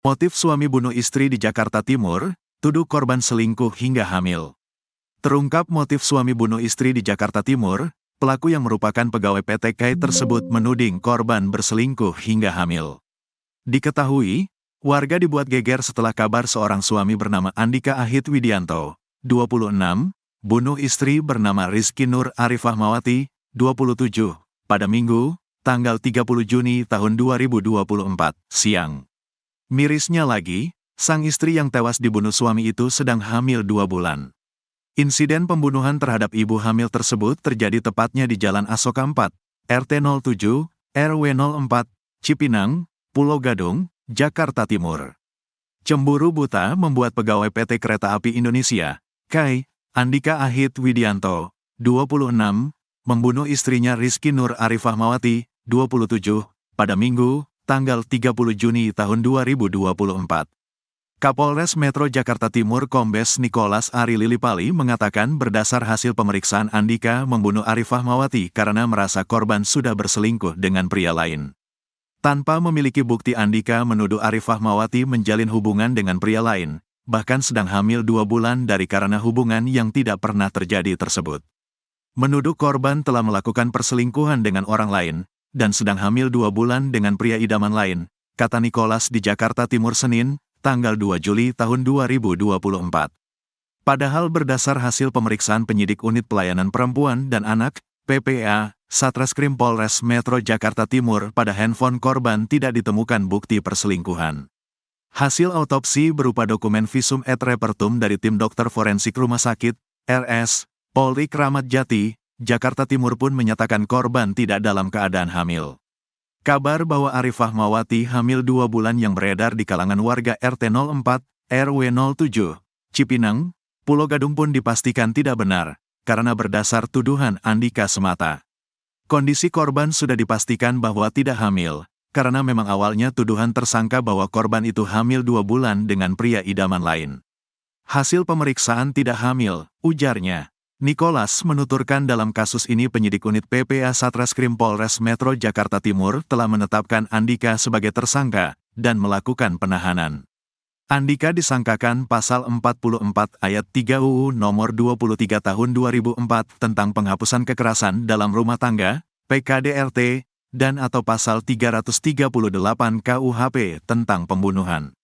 Motif suami bunuh istri di Jakarta Timur, tuduh korban selingkuh hingga hamil. Terungkap motif suami bunuh istri di Jakarta Timur, pelaku yang merupakan pegawai PT KAI tersebut menuding korban berselingkuh hingga hamil. Diketahui, warga dibuat geger setelah kabar seorang suami bernama Andika Ahid Widianto, 26, bunuh istri bernama Rizky Nur Arifahmawati, 27, pada Minggu, tanggal 30 Juni tahun 2024, siang. Mirisnya lagi, sang istri yang tewas dibunuh suami itu sedang hamil 2 bulan. Insiden pembunuhan terhadap ibu hamil tersebut terjadi tepatnya di Jalan Asoka 4, RT 07, RW 04, Cipinang, Pulau Gadung, Jakarta Timur. Cemburu buta membuat pegawai PT Kereta Api Indonesia, KAI, Andika Ahid Widianto, 26, membunuh istrinya Rizky Nur Arifahmawati, 27, pada Minggu, tanggal 30 Juni tahun 2024. Kapolres Metro Jakarta Timur Kombes Nicholas Ari Lilipali mengatakan berdasar hasil pemeriksaan Andika membunuh Arifahmawati karena merasa korban sudah berselingkuh dengan pria lain. Tanpa memiliki bukti, Andika menuduh Arifahmawati menjalin hubungan dengan pria lain, bahkan sedang hamil 2 bulan dari karena hubungan yang tidak pernah terjadi tersebut. Menuduh korban telah melakukan perselingkuhan dengan orang lain, dan sedang hamil 2 bulan dengan pria idaman lain, kata Nicholas di Jakarta Timur Senin, tanggal 2 Juli tahun 2024. Padahal berdasar hasil pemeriksaan penyidik Unit Pelayanan Perempuan dan Anak, PPA, Satreskrim Polres Metro Jakarta Timur pada handphone korban tidak ditemukan bukti perselingkuhan. Hasil autopsi berupa dokumen visum et repertum dari tim dokter forensik Rumah Sakit, RS, Polri Kramat Jati, Jakarta Timur pun menyatakan korban tidak dalam keadaan hamil. Kabar bahwa Arifahmawati hamil 2 bulan yang beredar di kalangan warga RT 04, RW 07, Cipinang, Pulau Gadung pun dipastikan tidak benar, karena berdasar tuduhan Andika semata. Kondisi korban sudah dipastikan bahwa tidak hamil, karena memang awalnya tuduhan tersangka bahwa korban itu hamil 2 bulan dengan pria idaman lain. Hasil pemeriksaan tidak hamil, ujarnya. Nicholas menuturkan dalam kasus ini penyidik unit PPA Satreskrim Polres Metro Jakarta Timur telah menetapkan Andika sebagai tersangka dan melakukan penahanan. Andika disangkakan pasal 44 ayat 3 UU nomor 23 tahun 2004 tentang penghapusan kekerasan dalam rumah tangga, PKDRT, dan atau pasal 338 KUHP tentang pembunuhan.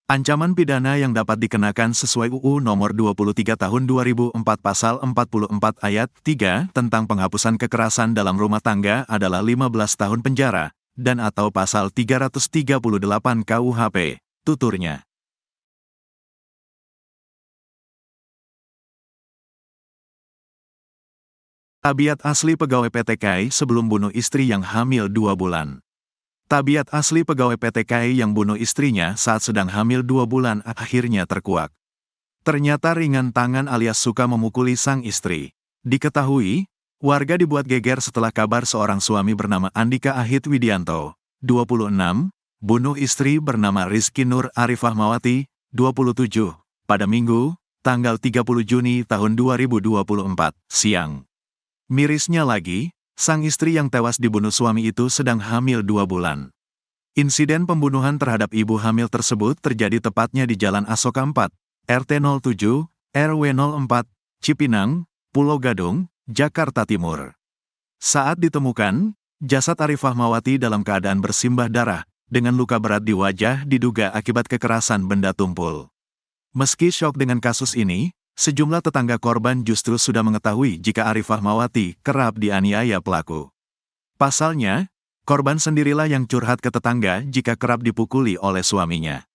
Ancaman pidana yang dapat dikenakan sesuai UU nomor 23 tahun 2004 pasal 44 ayat 3 tentang penghapusan kekerasan dalam rumah tangga adalah 15 tahun penjara, dan atau pasal 338 KUHP, tuturnya. Tabiat asli pegawai PT KAI sebelum bunuh istri yang hamil 2 bulan. Tabiat asli pegawai PT KAI yang bunuh istrinya saat sedang hamil 2 bulan akhirnya terkuak. Ternyata ringan tangan alias suka memukuli sang istri. Diketahui, warga dibuat geger setelah kabar seorang suami bernama Andika Ahid Widianto, 26, bunuh istri bernama Rizky Nur Arifahmawati, 27, pada Minggu, tanggal 30 Juni tahun 2024, siang. Mirisnya lagi, sang istri yang tewas dibunuh suami itu sedang hamil 2 bulan. Insiden pembunuhan terhadap ibu hamil tersebut terjadi tepatnya di Jalan Asoka 4, RT 07, RW 04, Cipinang, Pulau Gadung, Jakarta Timur. Saat ditemukan, jasad Arifahmawati dalam keadaan bersimbah darah, dengan luka berat di wajah diduga akibat kekerasan benda tumpul. Meski syok dengan kasus ini, sejumlah tetangga korban justru sudah mengetahui jika Arifahmawati kerap dianiaya pelaku. Pasalnya, korban sendirilah yang curhat ke tetangga jika kerap dipukuli oleh suaminya.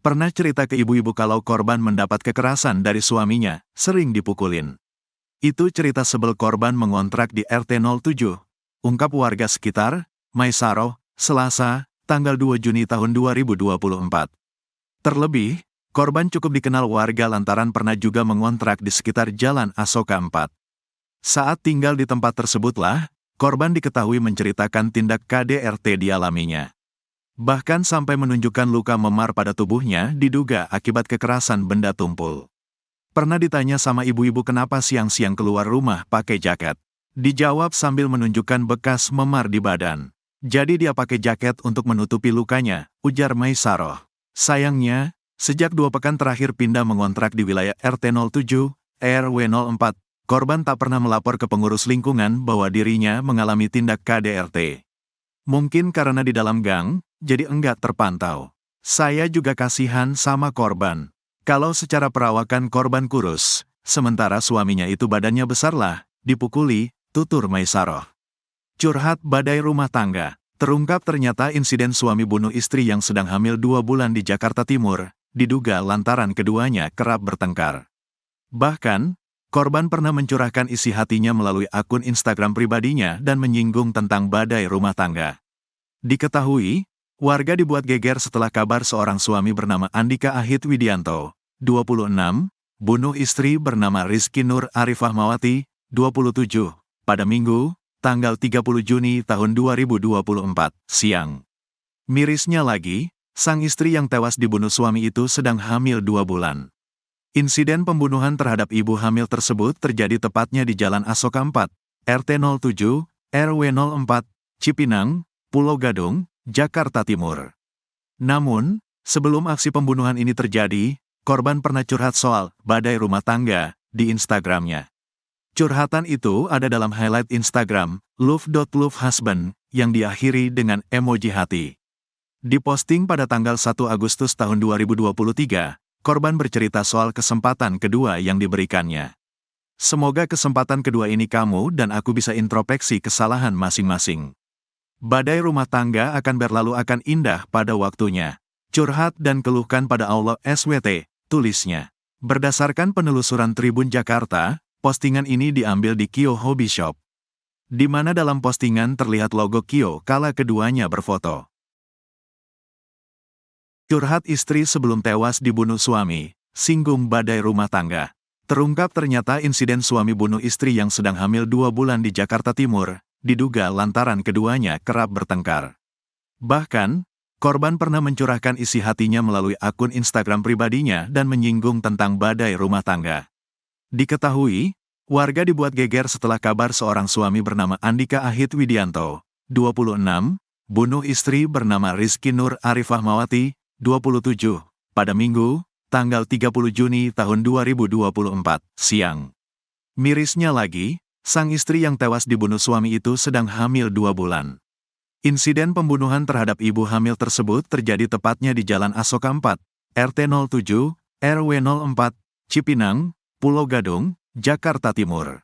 Pernah cerita ke ibu-ibu kalau korban mendapat kekerasan dari suaminya, sering dipukulin. Itu cerita sebel korban mengontrak di RT 07, ungkap warga sekitar, Maisaroh, Selasa, tanggal 2 Juni tahun 2024. Terlebih, korban cukup dikenal warga lantaran pernah juga mengontrak di sekitar Jalan Asoka 4. Saat tinggal di tempat tersebutlah, korban diketahui menceritakan tindak KDRT dialaminya. Bahkan sampai menunjukkan luka memar pada tubuhnya diduga akibat kekerasan benda tumpul. Pernah ditanya sama ibu-ibu kenapa siang-siang keluar rumah pakai jaket. Dijawab sambil menunjukkan bekas memar di badan. Jadi dia pakai jaket untuk menutupi lukanya, ujar Maisaroh. Sayangnya, sejak 2 pekan terakhir pindah mengontrak di wilayah RT07, RW04, korban tak pernah melapor ke pengurus lingkungan bahwa dirinya mengalami tindak KDRT. Mungkin karena di dalam gang, jadi enggak terpantau. Saya juga kasihan sama korban. Kalau secara perawakan korban kurus, sementara suaminya itu badannya besar lah, dipukuli, tutur Maisaroh. Curhat badai rumah tangga. Terungkap ternyata insiden suami bunuh istri yang sedang hamil 2 bulan di Jakarta Timur, diduga lantaran keduanya kerap bertengkar. Bahkan, korban pernah mencurahkan isi hatinya melalui akun Instagram pribadinya dan menyinggung tentang badai rumah tangga. Diketahui, warga dibuat geger setelah kabar seorang suami bernama Andika Ahid Widianto, 26, bunuh istri bernama Rizky Nur Arifahmawati, 27, pada Minggu, tanggal 30 Juni tahun 2024, siang. Mirisnya lagi, sang istri yang tewas dibunuh suami itu sedang hamil 2 bulan. Insiden pembunuhan terhadap ibu hamil tersebut terjadi tepatnya di Jalan Asoka 4, RT07, RW04, Cipinang, Pulau Gadung, Jakarta Timur. Namun, sebelum aksi pembunuhan ini terjadi, korban pernah curhat soal badai rumah tangga di Instagramnya. Curhatan itu ada dalam highlight Instagram, love.lovehusband, yang diakhiri dengan emoji hati. Diposting pada tanggal 1 Agustus tahun 2023, korban bercerita soal kesempatan kedua yang diberikannya. Semoga kesempatan kedua ini kamu dan aku bisa introspeksi kesalahan masing-masing. Badai rumah tangga akan berlalu akan indah pada waktunya. Curhat dan keluhkan pada Allah SWT, tulisnya. Berdasarkan penelusuran Tribun Jakarta, postingan ini diambil di Kio Hobby Shop, di mana dalam postingan terlihat logo Kio kala keduanya berfoto. Curhat istri sebelum tewas dibunuh suami, singgung badai rumah tangga. Terungkap ternyata insiden suami bunuh istri yang sedang hamil 2 bulan di Jakarta Timur, diduga lantaran keduanya kerap bertengkar. Bahkan, korban pernah mencurahkan isi hatinya melalui akun Instagram pribadinya dan menyinggung tentang badai rumah tangga. Diketahui, warga dibuat geger setelah kabar seorang suami bernama Andika Ahid Widianto, 26, bunuh istri bernama Rizky Nur Arifahmawati, 27, pada Minggu, tanggal 30 Juni tahun 2024, siang. Mirisnya lagi, sang istri yang tewas dibunuh suami itu sedang hamil 2 bulan. Insiden pembunuhan terhadap ibu hamil tersebut terjadi tepatnya di Jalan Asoka 4, RT07, RW04, Cipinang, Pulau Gadung, Jakarta Timur.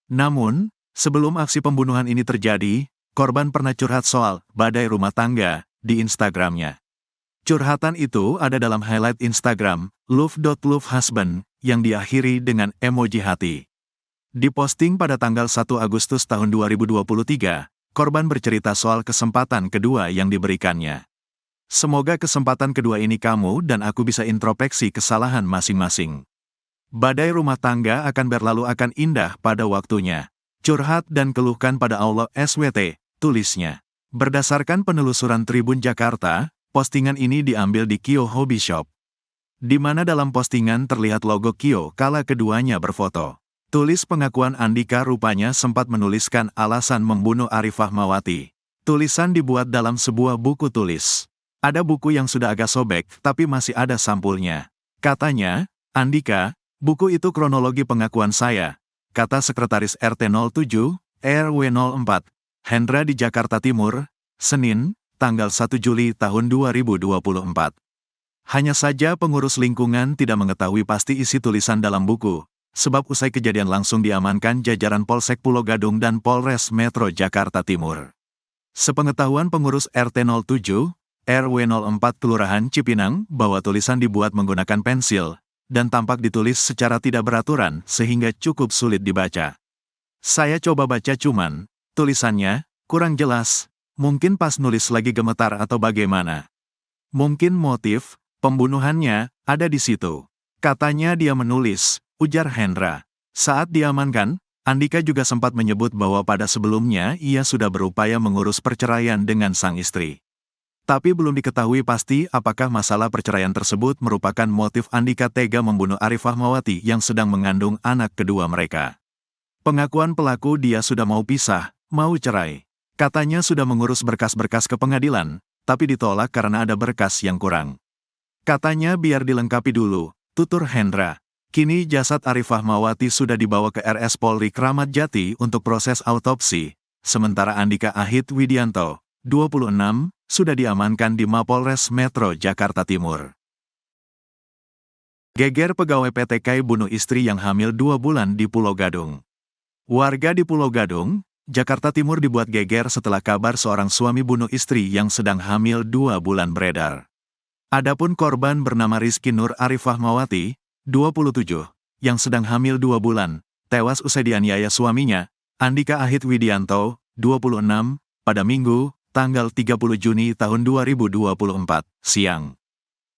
Namun, sebelum aksi pembunuhan ini terjadi, korban pernah curhat soal badai rumah tangga di Instagramnya. Curhatan itu ada dalam highlight Instagram, love.lovehusband, yang diakhiri dengan emoji hati. Diposting pada tanggal 1 Agustus tahun 2023, korban bercerita soal kesempatan kedua yang diberikannya. Semoga kesempatan kedua ini kamu dan aku bisa introspeksi kesalahan masing-masing. Badai rumah tangga akan berlalu akan indah pada waktunya. Curhat dan keluhkan pada Allah SWT, tulisnya. Berdasarkan penelusuran Tribun Jakarta, postingan ini diambil di Kio Hobby Shop, di mana dalam postingan terlihat logo Kio kala keduanya berfoto. Tulis pengakuan Andika rupanya sempat menuliskan alasan membunuh Arifahmawati. Tulisan dibuat dalam sebuah buku tulis. Ada buku yang sudah agak sobek tapi masih ada sampulnya. Katanya, Andika, buku itu kronologi pengakuan saya, kata Sekretaris RT07, RW04, Hendra di Jakarta Timur, Senin, tanggal 1 Juli tahun 2024. Hanya saja pengurus lingkungan tidak mengetahui pasti isi tulisan dalam buku, sebab usai kejadian langsung diamankan jajaran Polsek Pulau Gadung dan Polres Metro Jakarta Timur. Sepengetahuan pengurus RT07, RW04 Kelurahan Cipinang, bahwa tulisan dibuat menggunakan pensil, dan tampak ditulis secara tidak beraturan sehingga cukup sulit dibaca. Saya coba baca cuman, tulisannya kurang jelas, mungkin pas nulis lagi gemetar atau bagaimana. Mungkin motif pembunuhannya ada di situ. Katanya dia menulis, ujar Hendra. Saat diamankan, Andika juga sempat menyebut bahwa pada sebelumnya ia sudah berupaya mengurus perceraian dengan sang istri. Tapi belum diketahui pasti apakah masalah perceraian tersebut merupakan motif Andika tega membunuh Arifahmawati yang sedang mengandung anak kedua mereka. Pengakuan pelaku dia sudah mau pisah, mau cerai. Katanya sudah mengurus berkas-berkas ke pengadilan, tapi ditolak karena ada berkas yang kurang. Katanya biar dilengkapi dulu, tutur Hendra. Kini jasad Arifah Mawati sudah dibawa ke RS Polri Kramat Jati untuk proses autopsi, sementara Andika Ahid Widianto, 26, sudah diamankan di Mapolres Metro Jakarta Timur. Geger pegawai PT KAI bunuh istri yang hamil 2 bulan di Pulau Gadung. Warga di Pulau Gadung, Jakarta Timur dibuat geger setelah kabar seorang suami bunuh istri yang sedang hamil 2 bulan beredar. Adapun korban bernama Rizky Nur Arifah Mawati, 27, yang sedang hamil 2 bulan, tewas usai dianiaya suaminya, Andika Ahid Widianto, 26, pada Minggu, tanggal 30 Juni tahun 2024, siang.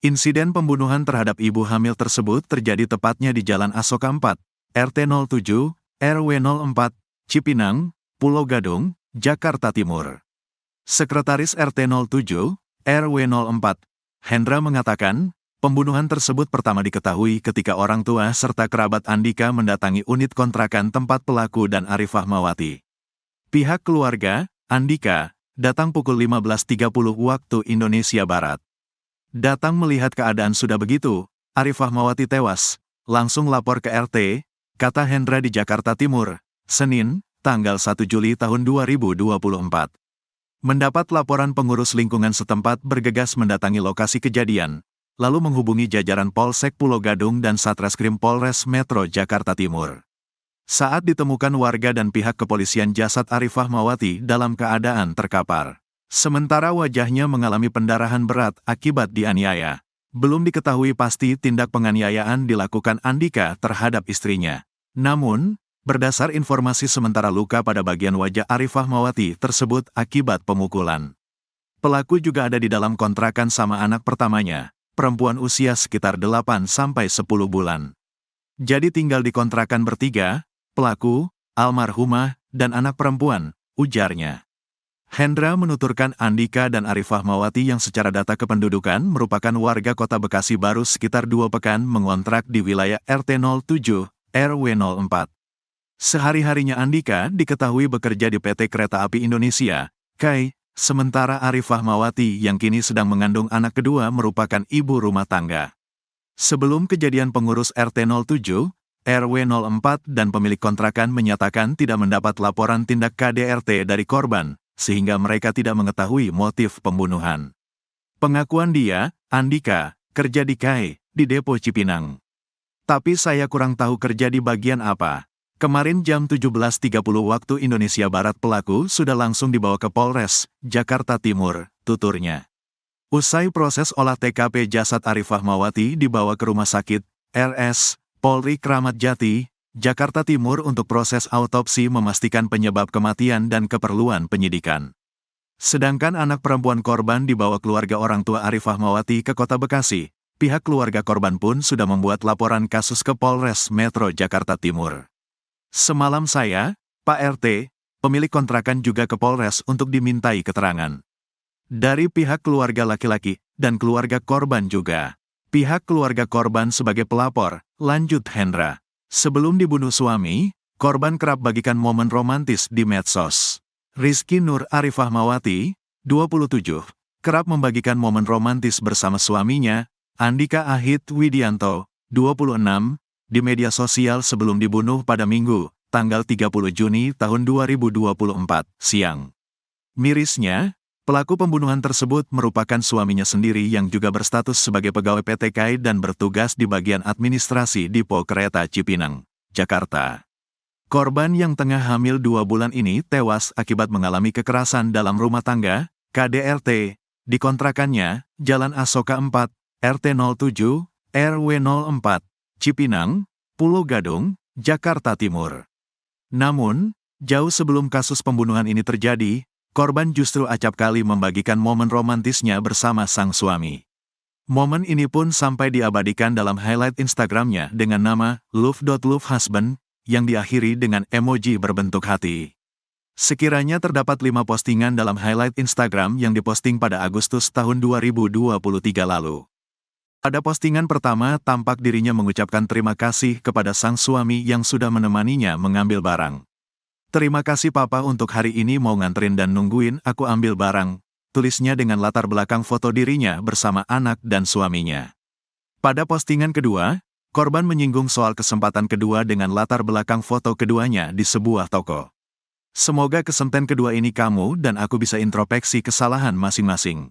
Insiden pembunuhan terhadap ibu hamil tersebut terjadi tepatnya di Jalan Asoka 4, RT 07, RW 04, Cipinang, Pulau Gadung, Jakarta Timur. Sekretaris RT 07, RW 04, Hendra mengatakan, pembunuhan tersebut pertama diketahui ketika orang tua serta kerabat Andika mendatangi unit kontrakan tempat pelaku dan Arifah Mawati. Pihak keluarga, Andika, datang pukul 15.30 waktu Indonesia Barat. Datang melihat keadaan sudah begitu, Arifah Mawati tewas, langsung lapor ke RT, kata Hendra di Jakarta Timur, Senin, tanggal 1 Juli tahun 2024. Mendapat laporan pengurus lingkungan setempat bergegas mendatangi lokasi kejadian, lalu menghubungi jajaran Polsek Pulau Gadung dan Satreskrim Polres Metro Jakarta Timur. Saat ditemukan warga dan pihak kepolisian jasad Arifah Mawati dalam keadaan terkapar. Sementara wajahnya mengalami pendarahan berat akibat dianiaya. Belum diketahui pasti tindak penganiayaan dilakukan Andika terhadap istrinya. Namun, berdasar informasi sementara luka pada bagian wajah Arifah Mawati tersebut akibat pemukulan. Pelaku juga ada di dalam kontrakan sama anak pertamanya, perempuan usia sekitar 8-10 bulan. Jadi tinggal di kontrakan bertiga, pelaku, almarhumah, dan anak perempuan, ujarnya. Hendra menuturkan Andika dan Arifah Mawati yang secara data kependudukan merupakan warga kota Bekasi baru sekitar 2 pekan mengontrak di wilayah RT 07, RW 04. Sehari-harinya Andika diketahui bekerja di PT Kereta Api Indonesia, KAI, sementara Arifah Mawati yang kini sedang mengandung anak kedua merupakan ibu rumah tangga. Sebelum kejadian pengurus RT 07, RW 04 dan pemilik kontrakan menyatakan tidak mendapat laporan tindak KDRT dari korban, sehingga mereka tidak mengetahui motif pembunuhan. Pengakuan dia, Andika, kerja di KAI, di Depo Cipinang. Tapi saya kurang tahu kerja di bagian apa. Kemarin jam 17.30 waktu Indonesia Barat pelaku sudah langsung dibawa ke Polres, Jakarta Timur, tuturnya. Usai proses olah TKP jasad Arifah Mawati dibawa ke Rumah Sakit, RS, Polri Kramat Jati, Jakarta Timur untuk proses autopsi memastikan penyebab kematian dan keperluan penyidikan. Sedangkan anak perempuan korban dibawa keluarga orang tua Arifah Mawati ke Kota Bekasi, pihak keluarga korban pun sudah membuat laporan kasus ke Polres Metro Jakarta Timur. Semalam saya, Pak RT, pemilik kontrakan juga ke Polres untuk dimintai keterangan. Dari pihak keluarga laki-laki, dan keluarga korban juga. Pihak keluarga korban sebagai pelapor, lanjut Hendra. Sebelum dibunuh suami, korban kerap bagikan momen romantis di medsos. Rizky Nur Arifah Mawati, 27, kerap membagikan momen romantis bersama suaminya, Andika Ahid Widianto, 26, di media sosial sebelum dibunuh pada Minggu, tanggal 30 Juni tahun 2024, siang. Mirisnya, pelaku pembunuhan tersebut merupakan suaminya sendiri yang juga berstatus sebagai pegawai PT KAI dan bertugas di bagian administrasi Depo Kereta Cipinang, Jakarta. Korban yang tengah hamil 2 bulan ini tewas akibat mengalami kekerasan dalam rumah tangga, KDRT, di kontrakannya, Jalan Asoka 4, RT 07, RW 04, Cipinang, Pulau Gadung, Jakarta Timur. Namun, jauh sebelum kasus pembunuhan ini terjadi, korban justru acap kali membagikan momen romantisnya bersama sang suami. Momen ini pun sampai diabadikan dalam highlight Instagramnya dengan nama love.lovehusband, yang diakhiri dengan emoji berbentuk hati. Sekiranya terdapat 5 postingan dalam highlight Instagram yang diposting pada Agustus tahun 2023 lalu. Pada postingan pertama tampak dirinya mengucapkan terima kasih kepada sang suami yang sudah menemaninya mengambil barang. Terima kasih papa untuk hari ini mau nganterin dan nungguin aku ambil barang, tulisnya dengan latar belakang foto dirinya bersama anak dan suaminya. Pada postingan kedua, korban menyinggung soal kesempatan kedua dengan latar belakang foto keduanya di sebuah toko. Semoga kesempatan kedua ini kamu dan aku bisa introspeksi kesalahan masing-masing.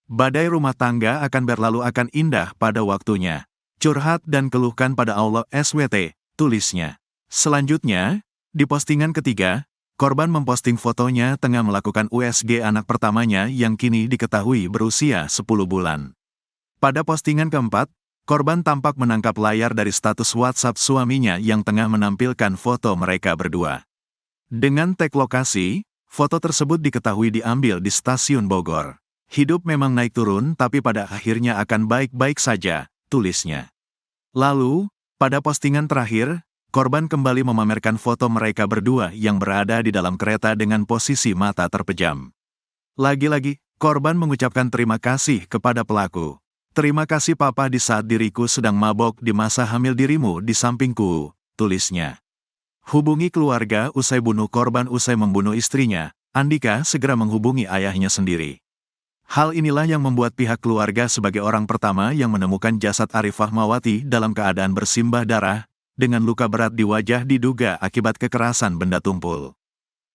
Badai rumah tangga akan berlalu akan indah pada waktunya. Curhat dan keluhkan pada Allah SWT, tulisnya. Selanjutnya, di postingan ketiga, korban memposting fotonya tengah melakukan USG anak pertamanya yang kini diketahui berusia 10 bulan. Pada postingan keempat, korban tampak menangkap layar dari status WhatsApp suaminya yang tengah menampilkan foto mereka berdua. Dengan tag lokasi, foto tersebut diketahui diambil di stasiun Bogor. Hidup memang naik turun tapi pada akhirnya akan baik-baik saja, tulisnya. Lalu, pada postingan terakhir, korban kembali memamerkan foto mereka berdua yang berada di dalam kereta dengan posisi mata terpejam. Lagi-lagi, korban mengucapkan terima kasih kepada pelaku. Terima kasih papa di saat diriku sedang mabok di masa hamil dirimu di sampingku, tulisnya. Hubungi keluarga usai bunuh korban usai membunuh istrinya, Andika segera menghubungi ayahnya sendiri. Hal inilah yang membuat pihak keluarga sebagai orang pertama yang menemukan jasad Arif Fahmawati dalam keadaan bersimbah darah, dengan luka berat di wajah diduga akibat kekerasan benda tumpul.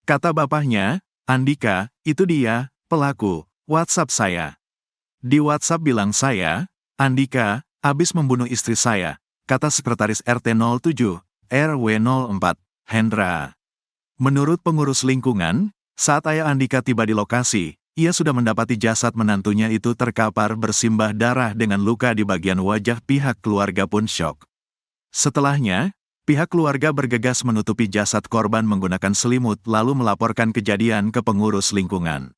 Kata bapaknya, Andika, itu dia, pelaku, WhatsApp saya. Di WhatsApp bilang saya, Andika, habis membunuh istri saya, kata sekretaris RT 07, RW 04, Hendra. Menurut pengurus lingkungan, saat ayah Andika tiba di lokasi, ia sudah mendapati jasad menantunya itu terkapar bersimbah darah dengan luka di bagian wajah. Pihak keluarga pun syok. Setelahnya, pihak keluarga bergegas menutupi jasad korban menggunakan selimut lalu melaporkan kejadian ke pengurus lingkungan.